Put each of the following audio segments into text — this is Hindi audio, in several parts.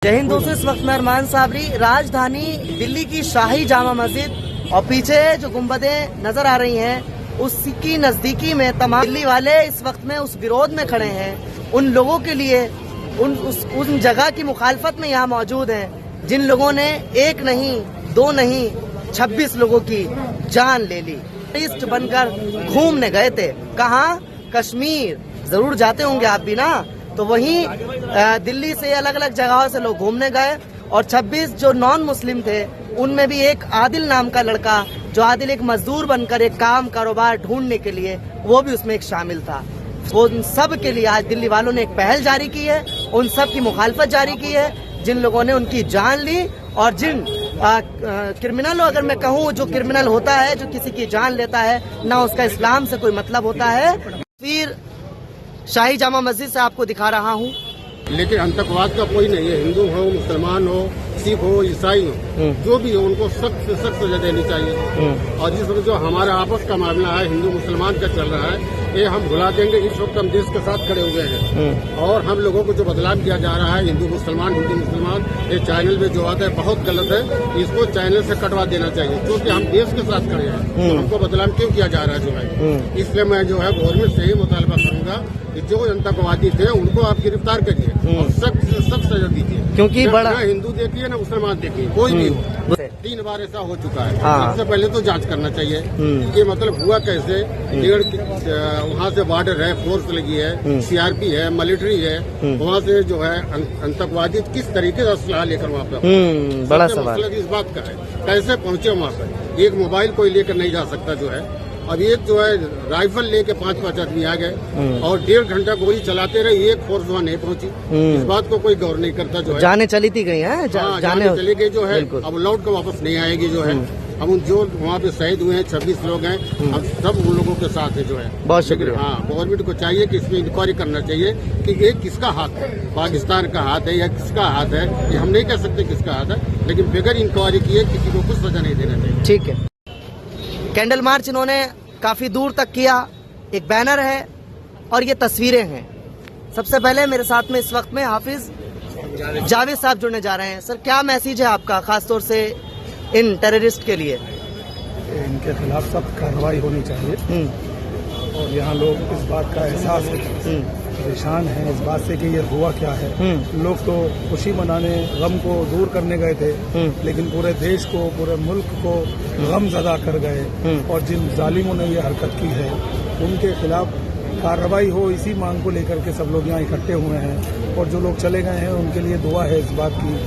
जय हिंद दोस्तों, इस वक्त मैं अरमान साबरी राजधानी दिल्ली की शाही जामा मस्जिद और पीछे जो गुंबदें नजर आ रही हैं उसकी नजदीकी में तमाम दिल्ली वाले इस वक्त में उस विरोध में खड़े हैं। उन लोगों के लिए उन जगह की मुखालफत में यहाँ मौजूद हैं जिन लोगों ने एक नहीं दो नहीं 26 लोगों की जान ले ली। टूरिस्ट बनकर घूमने गए थे, कहाँ? कश्मीर। जरूर जाते होंगे आप भी ना। तो वहीं दिल्ली से अलग अलग जगहों से लोग घूमने गए और 26 जो नॉन मुस्लिम थे उनमें भी एक आदिल नाम का लड़का, जो आदिल एक मजदूर बनकर एक काम कारोबार ढूंढने के लिए, वो भी उसमें एक शामिल था। वो उन सब के लिए आज दिल्ली वालों ने एक पहल जारी की है, उन सब की मुखालफत जारी की है जिन लोगों ने उनकी जान ली। और जिन क्रिमिनल, अगर मैं कहूँ, जो क्रिमिनल होता है, जो किसी की जान लेता है, ना उसका इस्लाम से कोई मतलब होता है। फिर शाही जामा मस्जिद से आपको दिखा रहा हूँ। लेकिन आतंकवाद का कोई नहीं है। हिंदू हो, मुसलमान हो, सिख हो, ईसाई हो, जो भी हो, उनको सख्त से सख्त सजा देनी चाहिए। और जिस वक्त जो हमारा आपस का मामला है हिंदू मुसलमान का चल रहा है, ये हम भुला देंगे। इस वक्त हम देश के साथ खड़े हुए हैं और हम लोगों को जो बदलाव किया जा रहा है हिंदू मुसलमान, ये चैनल में जो आता है बहुत गलत है। इसको चैनल से कटवा देना चाहिए क्योंकि हम देश के साथ खड़े हैं। तो हमको बदलाव क्यों किया जा रहा है जो है। इसलिए मैं जो है गवर्नमेंट से ही मुतालबा करूंगा कि जो आतंकवादी थे उनको आप गिरफ्तार करिए और सख्त से सख्त सजा दीजिए। क्योंकि बड़ा हिंदू देखिए ना मुसलमान देखिए, कोई भी हो। 3 बार ऐसा हो चुका है। सबसे पहले तो जांच करना चाहिए ये मतलब हुआ कैसे। वहाँ से बॉर्डर है, फोर्स लगी है, सीआरपी है, मिलिट्री है, वहाँ से जो है आतंकवादी किस तरीके से असलाह लेकर वहाँ पे, बड़ा सवाल इस बात का है कैसे पहुँचे वहाँ पे। एक मोबाइल कोई लेकर नहीं जा सकता जो है। अब एक जो है राइफल लेके 5-5 आदमी आ गए और 1.5 घंटा गोली चलाते रहे, एक फोर्स वहाँ नहीं पहुंची। इस बात को कोई गौर नहीं करता जो है। जाने चली थी गई है, जाने चली गई जो है। अब लौट कर वापस नहीं आएगी जो है। अब उन जो वहाँ पे शहीद हुए हैं 26 लोग हैं, अब सब उन लोगों के साथ है जो है। बहुत शुक्रिया। हाँ, गवर्नमेंट को चाहिए कि इसमें इंक्वायरी करना चाहिए कि ये किसका हाथ है, पाकिस्तान का हाथ है या किसका हाथ है। ये हम नहीं कह सकते किसका हाथ है, लेकिन बगैर इंक्वायरी किए किसी को कुछ सजा नहीं देना चाहिए। ठीक है। कैंडल मार्च इन्होंने काफी दूर तक किया। एक बैनर है और ये तस्वीरें हैं। सबसे पहले मेरे साथ में इस वक्त में हाफिज जावेद साहब जुड़ने जा रहे हैं। सर, क्या मैसेज है आपका खासतौर से इन टेररिस्ट के लिए? इनके खिलाफ सख्त कार्रवाई होनी चाहिए और यहाँ लोग इस बात का एहसास है, परेशान हैं इस बात से कि ये हुआ क्या है। लोग तो खुशी मनाने, गम को दूर करने गए थे, लेकिन पूरे देश को, पूरे मुल्क को गम ज़दा कर गए। और जिन जालिमों ने ये हरकत की है उनके खिलाफ कार्रवाई हो, इसी मांग को लेकर के सब लोग यहाँ इकट्ठे हुए हैं। और जो लोग चले गए हैं उनके लिए दुआ है इस बात की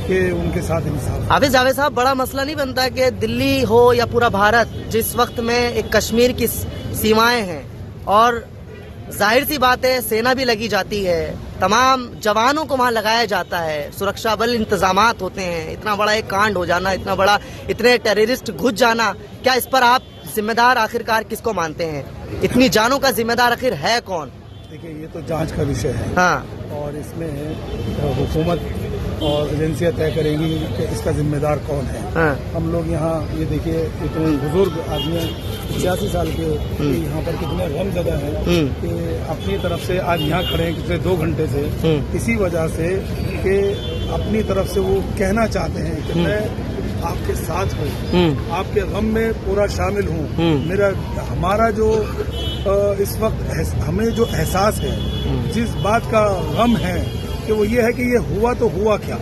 कि उनके साथ इंसाफ। हाफिज जावेद साहब, बड़ा मसला नहीं बनता कि दिल्ली हो या पूरा भारत, जिस वक्त में एक कश्मीर की सीमाएं हैं और जाहिर सी बात है सेना भी लगी जाती है, तमाम जवानों को वहाँ लगाया जाता है, सुरक्षा बल इंतजामात होते हैं, इतना बड़ा एक कांड हो जाना, इतने टेररिस्ट घुस जाना, क्या इस पर आप जिम्मेदार आखिरकार किसको मानते हैं? इतनी जानों का जिम्मेदार आखिर है कौन? देखिए, ये तो जांच का विषय है। हाँ। और इसमें हुकूमत और एजेंसियां तय करेंगी कि इसका जिम्मेदार कौन है। हाँ। हम लोग यहाँ ये देखिए इतने बुजुर्ग आदमी 86 साल के यहाँ पर कितने गमज़दा हैं कि अपनी तरफ से आज यहाँ खड़े हैं पिछले 2 घंटे से, इसी वजह से कि अपनी तरफ से वो कहना चाहते हैं कि मैं आपके साथ हूँ, आपके गम में पूरा शामिल हूँ। हमारा जो इस वक्त हमें जो एहसास है, जिस बात का गम है कि वो ये है कि ये हुआ तो हुआ क्या,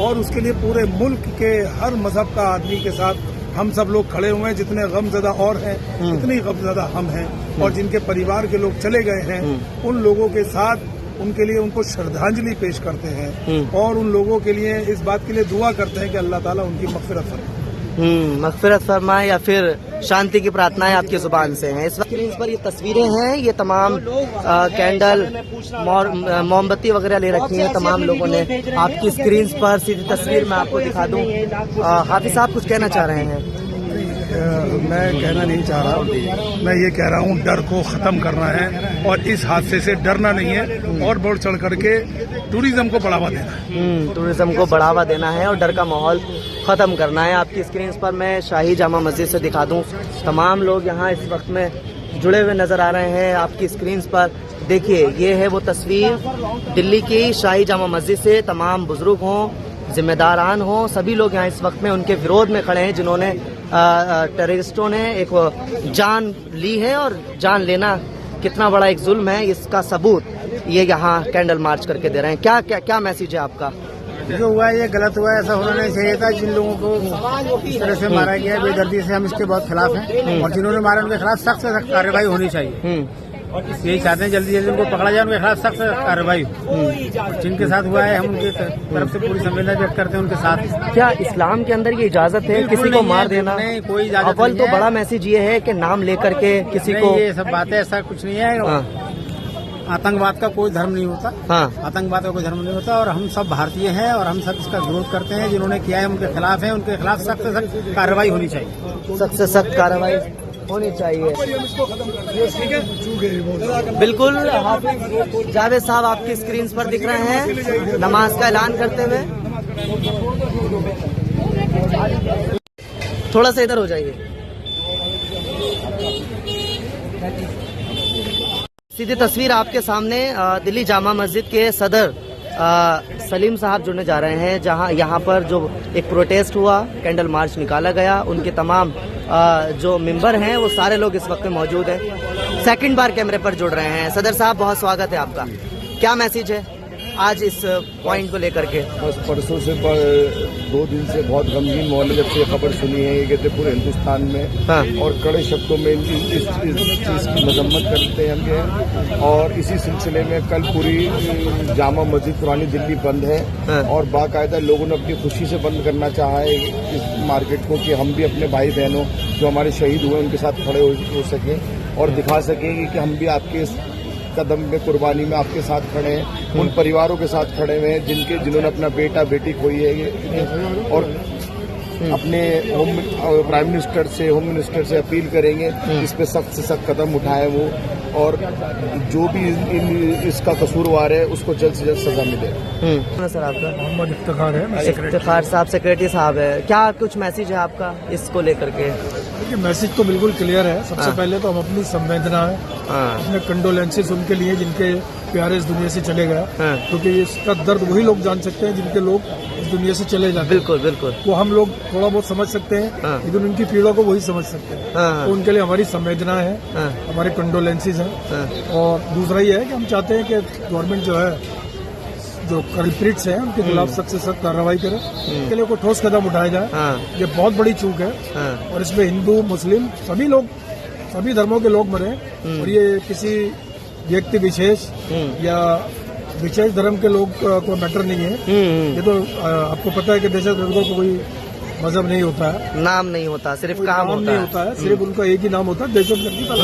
और उसके लिए पूरे मुल्क के हर मजहब का आदमी के साथ हम सब लोग खड़े हुए हैं। जितने गमज़दा और हैं उतनी गमज़दा हम हैं। और जिनके परिवार के लोग चले गए हैं उन लोगों के साथ उनके लिए उनको श्रद्धांजलि पेश करते हैं और उन लोगों के लिए इस बात के लिए दुआ करते हैं कि अल्लाह ताला उनकी मग़फ़िरत फरमाए। मग़फ़िरत फरमाए या फिर शांति की प्रार्थनाएं आपकी जुबान से हैं। इस वक्त इस पर ये तस्वीरें हैं, ये तमाम कैंडल, मोमबत्ती वगैरह ले रखी हैं तमाम लोगों ने। आपकी स्क्रीन पर सीधी तस्वीर मैं आपको दिखा दूं। हाफिज साहब, कुछ कहना चाह रहे हैं? मैं कहना नहीं चाह रहा, मैं ये कह रहा हूँ डर को ख़त्म करना है और इस हादसे से डरना नहीं है और बढ़ चढ़ करके टूरिज्म को बढ़ावा देना है। टूरिज्म को बढ़ावा देना है और डर का माहौल ख़त्म करना है। आपकी स्क्रीन पर मैं शाही जामा मस्जिद से दिखा दूं, तमाम लोग यहाँ इस वक्त में जुड़े हुए नज़र आ रहे हैं। आपकी स्क्रीन पर देखिए ये है वो तस्वीर दिल्ली की शाही जामा मस्जिद से। तमाम बुजुर्ग हों, जिम्मेदारान हों, सभी लोग यहाँ इस वक्त में उनके विरोध में खड़े हैं, जिन्होंने टेररिस्टों ने एक जान ली है। और जान लेना कितना बड़ा एक जुल्म है, इसका सबूत ये यहाँ कैंडल मार्च करके दे रहे हैं। क्या क्या क्या मैसेज है आपका? जो हुआ है ये गलत हुआ है, ऐसा होना नहीं चाहिए था। जिन लोगों को इस तरह से मारा गया है बेदर्दी से, हम इसके बहुत खिलाफ हैं और जिन्होंने मारा उनके खिलाफ सख्त से सख्त कार्रवाई होनी चाहिए। यही चाहते हैं जल्दी जल्दी उनको पकड़ा जाए, उनके खिलाफ सख्त से सख्त कार्रवाई। जिनके साथ हुआ है हम उनकी तरफ से पूरी संवेदना व्यक्त करते हैं उनके साथ। क्या इस्लाम के अंदर ये इजाजत है किसी को मार देना? नहीं, कोई इजाजत अव्वल नहीं तो बड़ा मैसेज ये है कि नाम लेकर के किसी को, ये सब बातें ऐसा कुछ नहीं है। आतंकवाद का कोई धर्म नहीं होता। हाँ, आतंकवाद का कोई धर्म नहीं होता और हम सब भारतीय हैं और हम सब इसका विरोध करते हैं। जिन्होंने किया है उनके खिलाफ है, उनके खिलाफ सख्त से सख्त कार्रवाई होनी चाहिए। सख्त से सख्त कार्रवाई होनी चाहिए। बिल्कुल हाफिज जावेद साहब आपकी स्क्रीन पर दिख रहे हैं नमाज का ऐलान करते हुए। थोड़ा सा इधर हो जाइए। सीधी तस्वीर आपके सामने दिल्ली जामा मस्जिद के सदर सलीम साहब जुड़ने जा रहे हैं, जहां यहाँ पर जो एक प्रोटेस्ट हुआ, कैंडल मार्च निकाला गया, उनके तमाम जो मेंबर हैं वो सारे लोग इस वक्त में मौजूद हैं। सेकंड बार कैमरे पर जुड़ रहे हैं। सदर साहब बहुत स्वागत है आपका। क्या मैसेज है आज इस पॉइंट को लेकर के? बस परसों से 2 दिन से बहुत गमगीन माहौल है। जब से खबर सुनी है ये कहते पूरे हिंदुस्तान में, हाँ, और कड़े शब्दों में इस चीज़ की मजम्मत करते हैं। और इसी सिलसिले में कल पूरी जामा मस्जिद पुरानी दिल्ली बंद है, हाँ, और बाकायदा लोगों ने अपनी खुशी से बंद करना चाहा है इस मार्केट को, कि हम भी अपने भाई बहनों जो हमारे शहीद हुए उनके साथ खड़े हो सकें और दिखा सकेंगे कि हम भी आपके कदम में, कुर्बानी में आपके साथ खड़े हैं। उन परिवारों के साथ खड़े हुए हैं जिन्होंने अपना बेटा बेटी खोई है, और अपने प्राइम मिनिस्टर से, होम मिनिस्टर से अपील करेंगे इस पे सख्त से सख्त कदम उठाए वो, और जो भी इसका कसूरवार है उसको जल्द से जल्द सजा मिले। सर आपका? मोहम्मद इफ्तिखार है। इफ्तिखार साहब सेक्रेटरी साहब है। क्या कुछ मैसेज है आपका इसको लेकर के? देखिए मैसेज तो बिल्कुल क्लियर है। सबसे हाँ, पहले तो हम अपनी संवेदना है, हाँ, अपने कंडोलेंसेस उनके लिए जिनके प्यारे इस दुनिया से चले गए, हाँ, क्योंकि इसका दर्द वही लोग जान सकते हैं जिनके लोग इस दुनिया से चले जाते हैं। बिल्कुल बिल्कुल। वो हम लोग थोड़ा बहुत समझ सकते हैं, हाँ, लेकिन उनकी पीड़ा को वही समझ सकते हैं। हाँ, तो उनके लिए हमारी संवेदना है, हाँ, हमारे कंडोलेंसेस हैं। हाँ, और दूसरा ये है कि हम चाहते हैं कि गवर्नमेंट जो है, जो कल्प्रिट्स हैं उनके खिलाफ सख्त से सख्त कार्रवाई करे, इसके लिए कोई ठोस कदम उठाया जाए। हाँ, ये बहुत बड़ी चूक है, हाँ, और इसमें हिंदू मुस्लिम सभी लोग, सभी धर्मों के लोग मरे, और ये किसी व्यक्ति विशेष या विशेष धर्म के लोग को मैटर नहीं है। ये तो आपको पता है कि दहशतगर्दों को कोई मजहब नहीं होता है, नाम नहीं होता, सिर्फ काम नहीं होता है। सिर्फ उनका एक ही नाम होता है, दहशतगर्दी का,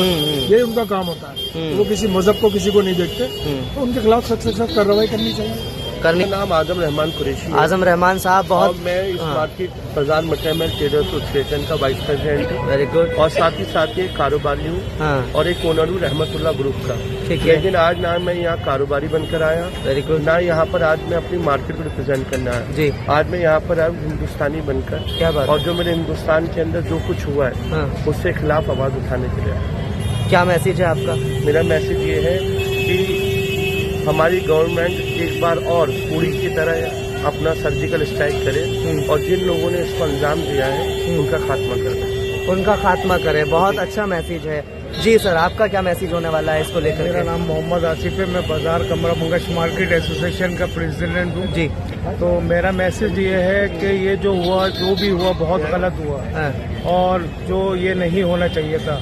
ये उनका काम होता है। वो किसी मजहब को, किसी को नहीं देखते, तो उनके खिलाफ सख्त से सख्त कार्रवाई करनी चाहिए। करनी। नाम आजम रहमान कुरैशी। आजम रहमान साहब बहुत, और मैं इस मार्केट प्रधान मटेरियल ट्रेडर्स एसोसिएशन का वाइस प्रेसिडेंट हूँ, वेरी गुड, और साथ ही साथ एक कारोबारी हूँ, हाँ, और एक ओनर हूँ रहमतुल्लाह ग्रुप का। ठीक है, लेकिन आज ना मैं यहाँ कारोबारी बनकर आया, वेरी गुड, ना यहाँ पर आज मैं अपनी मार्केट को रिप्रेजेंट करना है जी, आज मैं यहाँ पर आया हिंदुस्तानी बनकर, क्या बात, और जो मेरे हिंदुस्तान के अंदर जो कुछ हुआ है हाँ, उससे खिलाफ आवाज उठाने के लिए। क्या मैसेज है आपका? मेरा मैसेज ये है कि हमारी गवर्नमेंट एक बार और पूरी की तरह अपना सर्जिकल स्ट्राइक करे, और जिन लोगों ने इसको अंजाम दिया है उनका खात्मा करे, उनका खात्मा करे। बहुत अच्छा मैसेज है। जी सर, आपका क्या मैसेज होने वाला है इसको लेकर? मेरा नाम मोहम्मद आसिफ है, मैं बाजार कमरा मंगश मार्केट एसोसिएशन का प्रेसिडेंट हूँ जी। तो मेरा मैसेज ये है कि ये जो हुआ, जो भी हुआ, बहुत गलत हुआ, हाँ, और जो ये नहीं होना चाहिए था।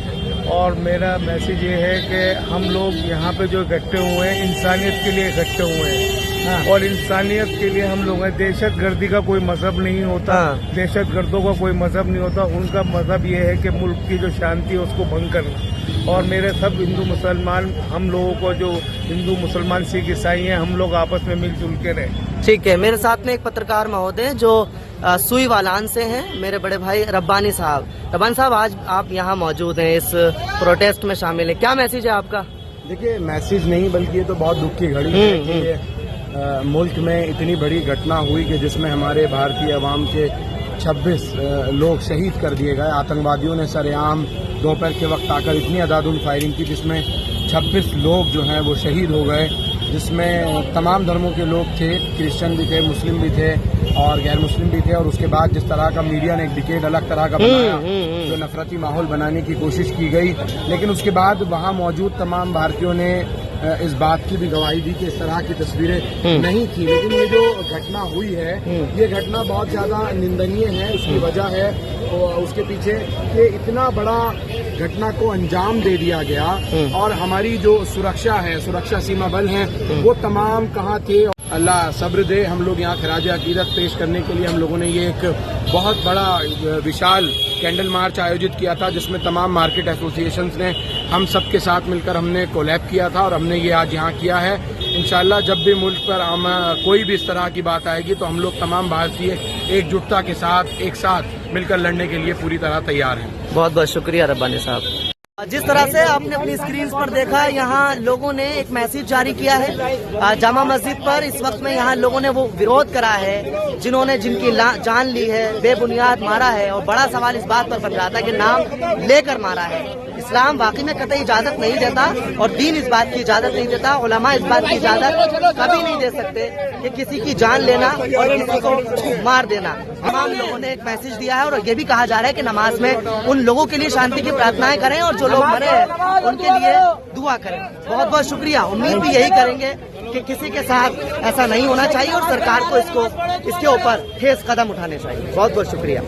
और मेरा मैसेज ये है कि हम लोग यहाँ पे जो इकट्ठे हुए हैं, इंसानियत के लिए इकट्ठे हुए हैं, हाँ, और इंसानियत के लिए हम लोग हैं। दहशतगर्दी का कोई मजहब नहीं होता, हाँ, दहशतगर्दों का कोई मजहब नहीं होता। उनका मजहब ये है कि मुल्क की जो शांति है उसको भंग करना। और मेरे सब हिंदू मुसलमान, हम लोगों को जो हिंदू मुसलमान सिख ईसाई हैं, हम लोग आपस में मिलजुल के रहें। ठीक है। मेरे साथ में एक पत्रकार महोदय जो सुई वालान से हैं, मेरे बड़े भाई रब्बानी साहब। रब्बानी साहब, आज आप यहाँ मौजूद हैं, इस प्रोटेस्ट में शामिल है, क्या मैसेज है आपका? देखिए मैसेज नहीं, बल्कि ये तो बहुत दुख की घड़ी है कि ये मुल्क में इतनी बड़ी घटना हुई कि जिसमें हमारे भारतीय अवाम के 26 लोग शहीद कर दिए गए। आतंकवादियों ने सरेआम दोपहर के वक्त आकर इतनी अंधाधुंध फायरिंग की जिसमें 26 लोग जो हैं वो शहीद हो गए, जिसमें तमाम धर्मों के लोग थे, क्रिश्चियन भी थे, मुस्लिम भी थे और गैर मुस्लिम भी थे। और उसके बाद जिस तरह का मीडिया ने एक डिकेड अलग तरह का बनाया, जो नफरती माहौल बनाने की कोशिश की गई, लेकिन उसके बाद वहाँ मौजूद तमाम भारतीयों ने इस बात की भी गवाही दी कि इस तरह की तस्वीरें नहीं थी। लेकिन ये जो घटना हुई है, ये घटना बहुत ज्यादा निंदनीय है। उसकी वजह है उसके पीछे कि इतना बड़ा घटना को अंजाम दे दिया गया और हमारी जो सुरक्षा है, सुरक्षा सीमा बल हैं, वो तमाम कहाँ थे। अल्लाह सब्र दे। हम लोग यहाँ खराज अकीदत पेश करने के लिए हम लोगों ने ये एक बहुत बड़ा विशाल कैंडल मार्च आयोजित किया था, जिसमें तमाम मार्केट एसोसिएशंस ने हम सब के साथ मिलकर हमने कोलैब किया था और हमने ये आज यहाँ किया है। इंशाल्लाह जब भी मुल्क पर कोई भी इस तरह की बात आएगी तो हम लोग तमाम भारतीय एकजुटता के साथ एक साथ मिलकर लड़ने के लिए पूरी तरह तैयार हैं। बहुत बहुत शुक्रिया रब्बानी साहब। जिस तरह से आपने अपनी स्क्रीन पर देखा, यहाँ लोगों ने एक मैसेज जारी किया है जामा मस्जिद पर। इस वक्त में यहाँ लोगों ने वो विरोध करा है जिन्होंने जिनकी जान ली है, बेबुनियाद मारा है। और बड़ा सवाल इस बात पर बन रहा था कि नाम लेकर मारा है। इस्लाम वाकई में कतई इजाजत नहीं देता और दीन इस बात की इजाजत नहीं देता, उलमा इस बात की इजाजत कभी नहीं दे सकते कि किसी की जान लेना और किसी को मार देना। तमाम लोगों ने एक मैसेज दिया है और ये भी कहा जा रहा है कि नमाज में उन लोगों के लिए शांति की प्रार्थनाएं करें और जो लोग मरे हैं उनके लिए दुआ करें। बहुत बहुत शुक्रिया। उम्मीद भी यही करेंगे कि किसी के साथ ऐसा नहीं होना चाहिए और सरकार को इसके ऊपर ठोस कदम उठाने चाहिए। बहुत बहुत शुक्रिया।